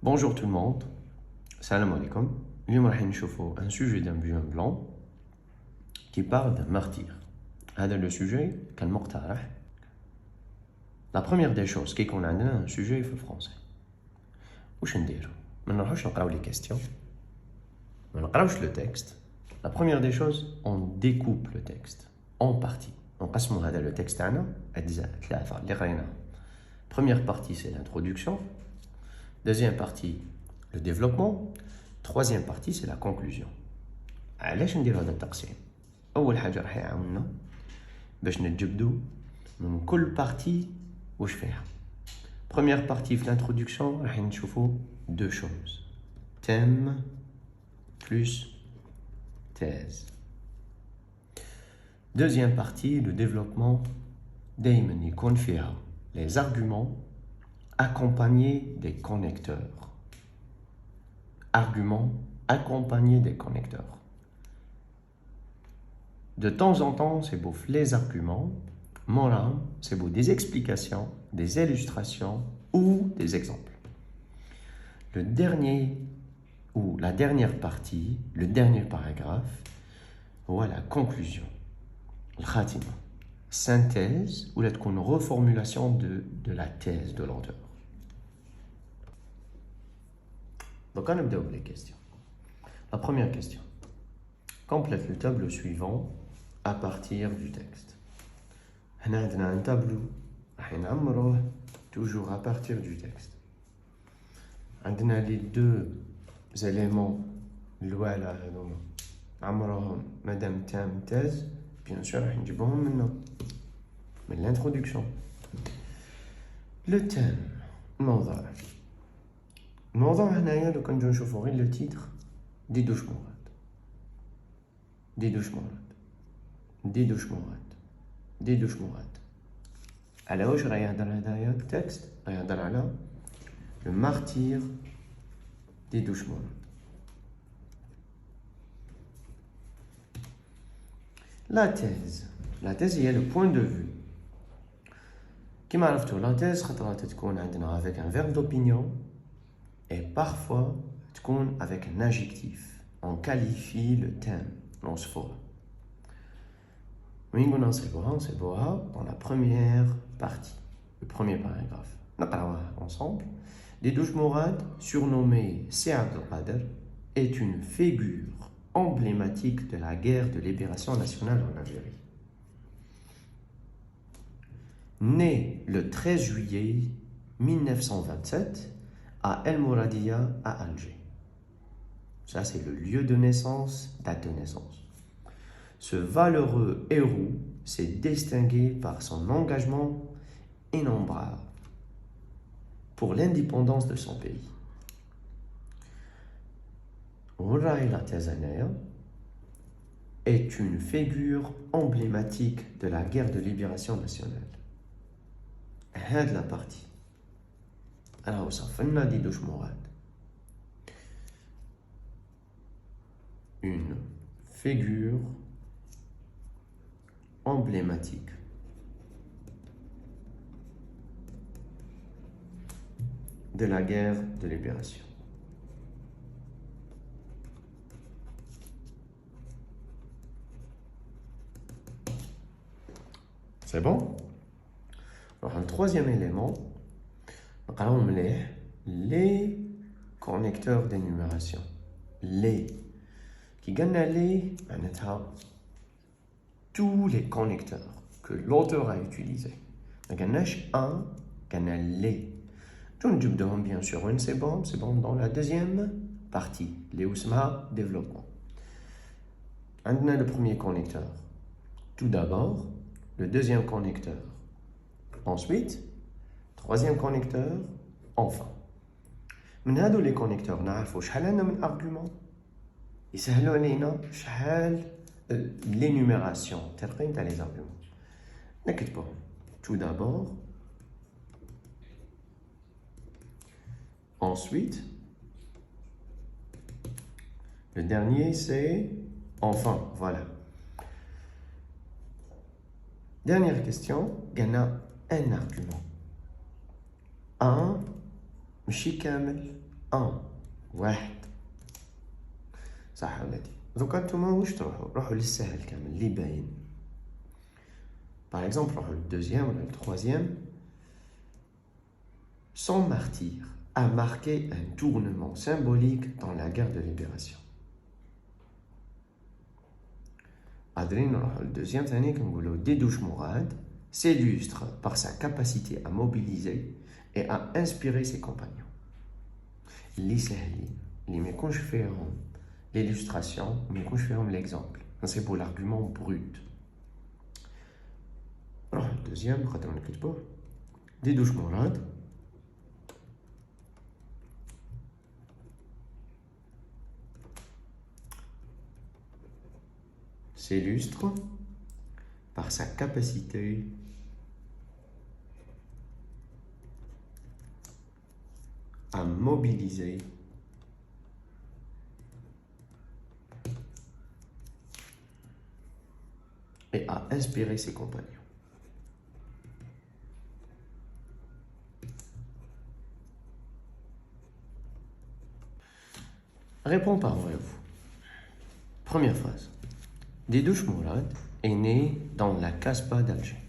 Bonjour tout le monde, salam alaikum. اليوم راح نشوفوا un sujet d'un bouillon blanc qui parle d'un martyr. هذا le sujet كالمقترح. La première des choses كي يكون عندنا un sujet في الفرنسي واش نديرو؟ ما نروحوش نقراو لي كيستيون، ما نقراوش le texte. La première des choses, on découpe le texte en parties. نقسموا هذا le texte تاعنا أجزاء ثلاثة اللي قريناها. Première partie c'est l'introduction. Deuxième partie, le développement. Troisième partie, c'est la conclusion. علاش ندير هذا التقسيم؟ أول حاجة راح يعاوننا باش نتجبدو من كل partie واش فيها. Première partie في l'introduction راح نشوفو deux choses. Thème plus thèse. Deuxième partie, le développement دايما يكون فيها les arguments accompagnés des connecteurs. Arguments accompagnés des connecteurs. De temps en temps, c'est beau les arguments. Morin, c'est beau des explications, des illustrations ou des exemples. Le dernier ou la dernière partie, le dernier paragraphe, voilà la conclusion. Le khatima. Synthèse ou une reformulation de la thèse de l'auteur. Donc, on va les questions. La première question. Complète le tableau suivant à partir du texte. On a un tableau, toujours à partir du texte. On a les deux éléments, Madame Thème, thèse, bien sûr, mais l'introduction. Le thème, الموضوع. الموضوع هنايا لو كان نجيو نشوفو غير لو تيتر دي دوش مرات دي دوش مرات دي دوش مرات دي دوش مرات. على واش راه يهضر هدايا التكست؟ راه يهضر على لو مارتير دي دوش مرات. La thèse هي le point de vue. كيما عرفتو la thèse خطرات تكون عندنا avec un verbe d'opinion et parfois تكون avec un adjectif. On qualifie le thème نوصفوه. وين قلنا نصيبوها dans la première partie, le premier paragraphe. نقراوها ensemble. Dedouch Mourad, surnommé Si Abdelkader, est une figure emblématique de la guerre de libération nationale en Algérie. Né le 13 juillet 1927 à El Mouradia à Alger. Ça, c'est le lieu de naissance, date de naissance. Ce valeureux héros s'est distingué par son engagement innombrable pour l'indépendance de son pays. Raïla Tazanaya est une figure emblématique de la guerre de libération nationale. هاد la partie. Alors, وصفنا دي دوش مراد. Une figure emblématique de la guerre de libération. C'est bon? Alors, un troisième élément, les connecteurs d'énumération. Les. Qui gagnent les, tous les connecteurs que l'auteur a utilisés. Il y en a un, il y en a les. Bien sûr, c'est bon dans la deuxième partie, les Ousma développement. On a le premier connecteur. Tout d'abord, le deuxième connecteur. Ensuite, troisième connecteur, enfin. من هادو les connecteurs نعرفوا شحال عندنا من argument يسهلوا علينا شحال l'énumération ترقيم تاع les arguments. نكتبهم. Tout d'abord, ensuite, le dernier c'est enfin, voilà. Dernière question, il y en a un argument. Un, ماشي كامل واحد. صح ولا دي؟ دوكا نتوما واش روحوا للسهل كامل اللي باين. Par exemple, le deuxième ou le troisième, son martyre a marqué un tournement symbolique dans la guerre de libération. Le deuxième, Dédouche Mourad s'illustre par sa capacité à mobiliser et à inspirer ses compagnons. Je fais l'illustration, mais quand je fais l'exemple, c'est pour l'argument brut. Alors, le deuxième, Dédouche Mourad s'illustre par sa capacité à mobiliser et à inspirer ses compagnons. Réponds par vrai, vous. Première phrase. Dédouche Mourad est né dans la Casbah d'Alger.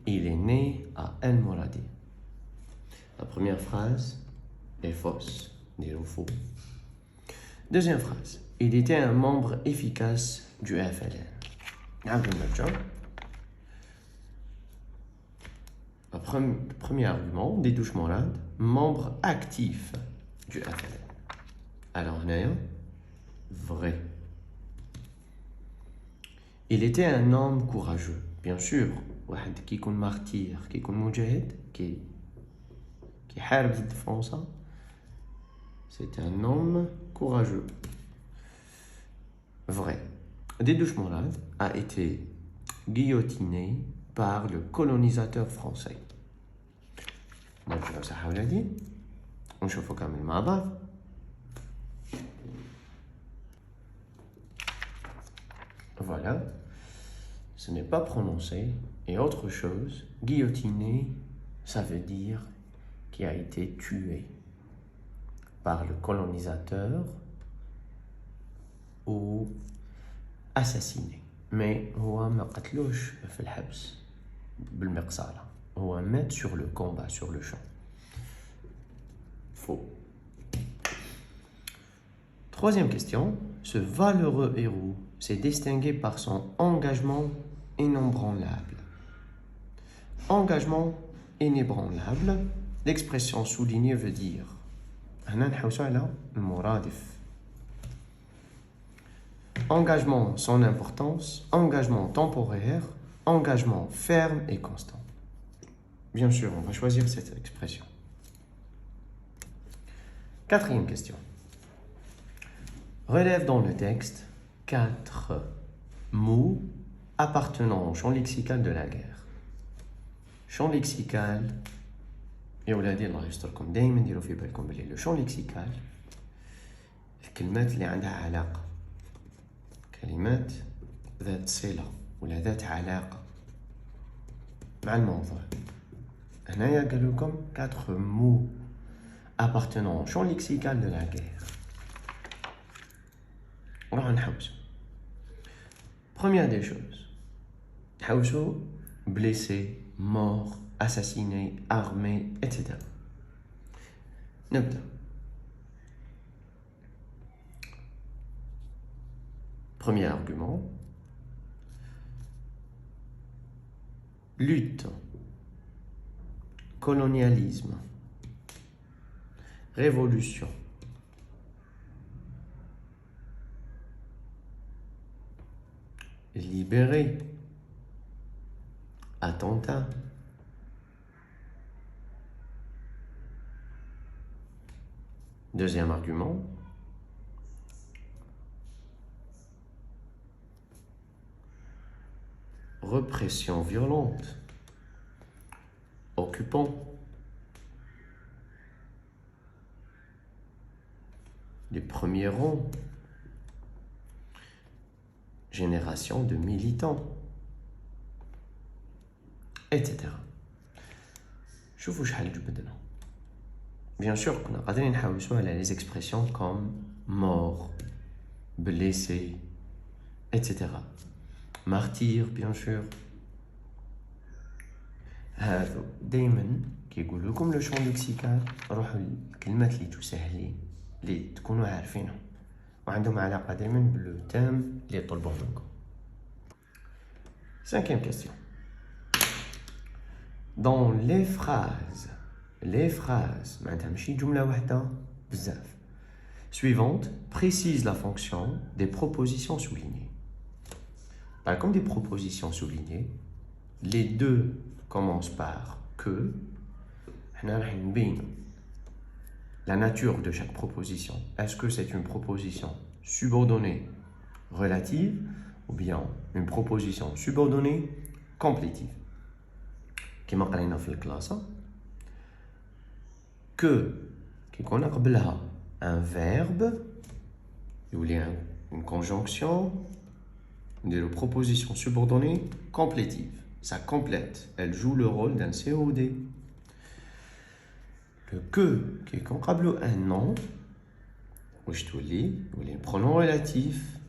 Il est né à El Mouradi. La première phrase est fausse, faux. Deuxième phrase. Il était un membre efficace du FLN. Premier argument, Dédouche Mourad, membre actif du FLN. Alors, vrai. Il était un homme courageux, bien sûr. واحد qui est martyr, qui est mujahid, qui حارب ضد فرنسا. C'est un homme courageux. Vrai. Dédouche Mourad a été guillotiné par le colonisateur français. نرجعوا صح ولا دي ونشوفوا كامل مع بعض. Voilà, ce n'est pas prononcé. Et autre chose, guillotiné, ça veut dire qui a été tué par le colonisateur ou assassiné. Mais هو ما قتلوش في الحبس بالمقصالة. هو مات sur le combat, sur le champ. Faux. Troisième question. Ce valeureux héros s'est distingué par son engagement inébranlable. Engagement inébranlable, l'expression soulignée veut dire engagement sans importance, engagement temporaire, engagement ferme et constant. Bien sûr, on va choisir cette expression. Quatrième question. Relève dans le texte 4 mots appartenant au champ lexical de la guerre. Champ lexical, et ولادي الله يستركم دايما ديروا في بالكم بلي لو champ lexical الكلمات اللي عندها علاقة، كلمات ذات صلة ولا ذات علاقة مع الموضوع. هنايا قالوا لكم 4 mots appartenant au champ lexical de la guerre. نروح نحوسوا. Première des choses, نحوسوا blessé, mort, assassiné, armé, etc. نبدأ. Premier argument, lutte, colonialisme, révolution, libéré, attentat, deuxième argument, répression violente, occupant, les premiers rangs, génération de militants, etc. شوفوا شحال جبدنا. Bien sûr, on a les expressions comme mort, blessé, etc. Martyr, bien sûr. هذا دايما كيقول لكم لو شون لكسيكال روحوا الكلمات اللي تسهلين اللي تكونوا عارفينهم وعندهم علاقة دايما باللو تام اللي يطلبوه منكم. Cinquième question. Dans les phrases معناتها ماشي جملة واحدة بزاف suivante précise la fonction des propositions soulignées. Comme des propositions soulignées, les deux commencent par que. La nature de chaque proposition. Est-ce que c'est une proposition subordonnée relative ou bien une proposition subordonnée complétive? كما قرينا في الكلاس que كيكون قبلها un verbe ou une conjonction une proposition subordonnée complétive. Ça complète, elle joue le rôle d'un COD. Le que qui est قبله un nom واش تولي un pronom relatif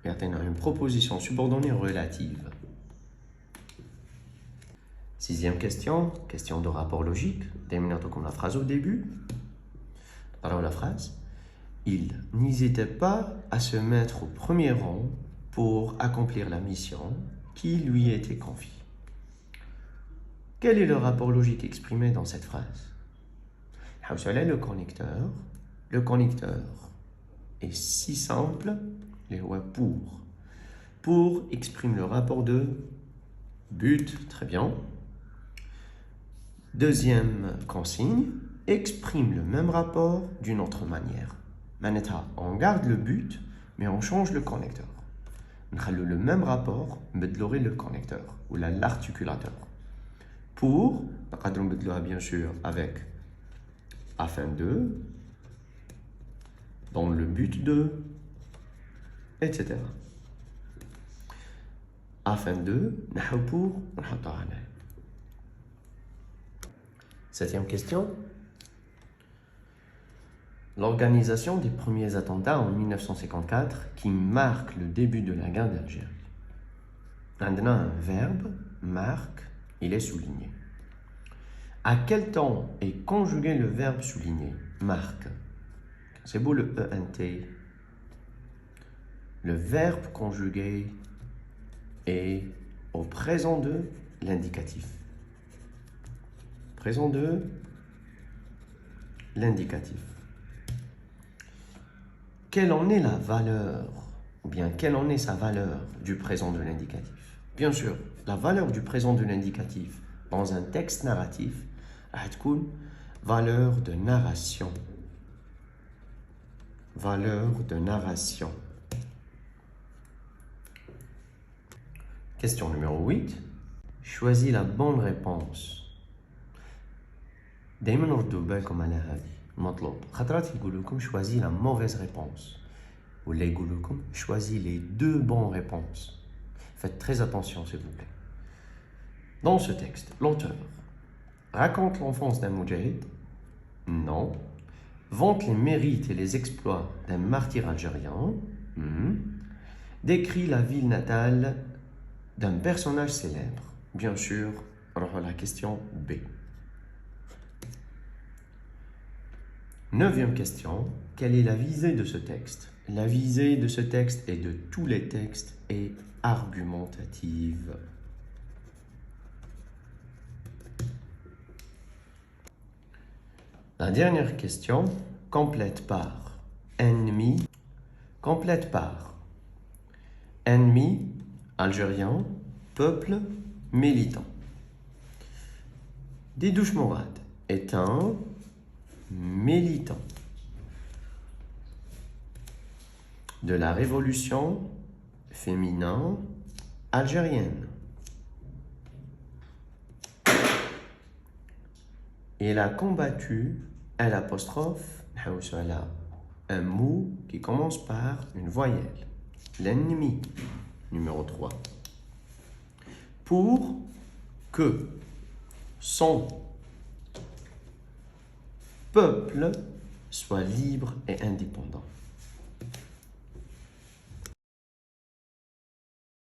et une proposition subordonnée relative. Sixième question, question de rapport logique. Terminons comme la phrase au début. Alors la phrase. Il n'hésitait pas à se mettre au premier rang pour accomplir la mission qui lui était confiée. Quel est le rapport logique exprimé dans cette phrase? Le connecteur. Le connecteur est si simple, les pour. Pour exprime le rapport de but, très bien. Deuxième consigne, exprime le même rapport d'une autre manière. On garde le but, mais on change le connecteur. On a le même rapport, mais le connecteur ou l'articulateur. Pour, bien sûr, avec afin de, dans le but de, etc. Afin de, pour, Septième question. L'organisation des premiers attentats en 1954 qui marque le début de la guerre d'Algérie. Maintenant, un verbe, marque, il est souligné. À quel temps est conjugué le verbe souligné? Marque. C'est beau le ENT. Le verbe conjugué est au présent de l'indicatif. Présent de l'indicatif. Quelle en est la valeur, ou bien quelle en est sa valeur du présent de l'indicatif? Bien sûr, la valeur du présent de l'indicatif dans un texte narratif est valeur de narration. Valeur de narration. Question numéro 8. Choisis la bonne réponse. دايما ردوا بالكم على هذه المطلوب خطرات يقولوا لكم choisis la mauvaise réponse ولا يقولوا لكم choisis les deux bonnes réponses. Faites très attention s'il vous plaît. Dans ce texte, l'auteur raconte l'enfance d'un moudjahid? Non. Vante les mérites et les exploits d'un martyr algérien? Décrit la ville natale d'un personnage célèbre? Bien sûr, alors la question B. Neuvième question, quelle est la visée de ce texte? La visée de ce texte et de tous les textes est argumentative. La dernière question, complète par ennemi, complète par ennemi, algérien, peuple, militant. Didouche Mourad est un militant de la révolution féminine algérienne. Il a combattu l'apostrophe, un mot qui commence par une voyelle. L'ennemi, numéro 3. Pour que son peuple soit libre et indépendant.